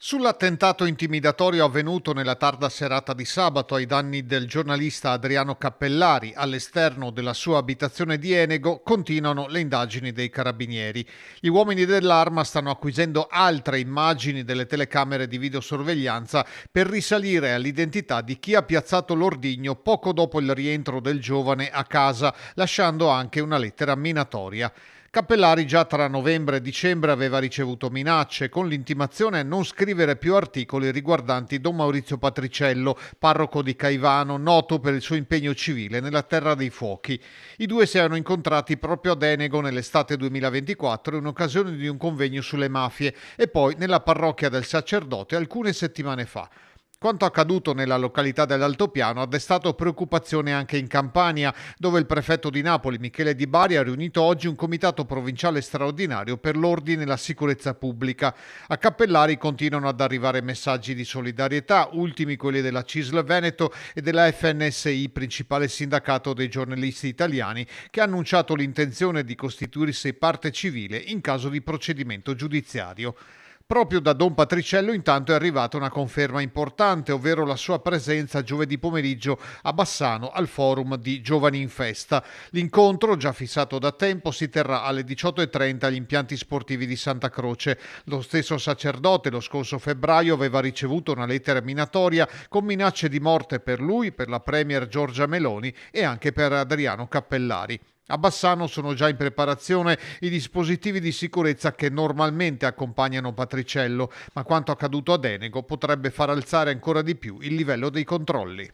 Sull'attentato intimidatorio avvenuto nella tarda serata di sabato ai danni del giornalista Adriano Cappellari all'esterno della sua abitazione di Enego continuano le indagini dei carabinieri. Gli uomini dell'Arma stanno acquisendo altre immagini delle telecamere di videosorveglianza per risalire all'identità di chi ha piazzato l'ordigno poco dopo il rientro del giovane a casa, lasciando anche una lettera minatoria. Cappellari già tra novembre e dicembre aveva ricevuto minacce con l'intimazione a non scrivere più articoli riguardanti Don Maurizio Patriciello, parroco di Caivano, noto per il suo impegno civile nella Terra dei Fuochi. I due si erano incontrati proprio ad Enego nell'estate 2024 in occasione di un convegno sulle mafie e poi nella parrocchia del sacerdote alcune settimane fa. Quanto accaduto nella località dell'Altopiano ha destato preoccupazione anche in Campania, dove il prefetto di Napoli, Michele Di Bari, ha riunito oggi un comitato provinciale straordinario per l'ordine e la sicurezza pubblica. A Cappellari continuano ad arrivare messaggi di solidarietà, ultimi quelli della CISL Veneto e della FNSI, principale sindacato dei giornalisti italiani, che ha annunciato l'intenzione di costituirsi parte civile in caso di procedimento giudiziario. Proprio da Don Patriciello intanto è arrivata una conferma importante, ovvero la sua presenza giovedì pomeriggio a Bassano al forum di Giovani in Festa. L'incontro, già fissato da tempo, si terrà alle 18:30 agli impianti sportivi di Santa Croce. Lo stesso sacerdote lo scorso febbraio aveva ricevuto una lettera minatoria con minacce di morte per lui, per la premier Giorgia Meloni e anche per Adriano Cappellari. A Bassano sono già in preparazione i dispositivi di sicurezza che normalmente accompagnano Patriciello, ma quanto accaduto ad Enego potrebbe far alzare ancora di più il livello dei controlli.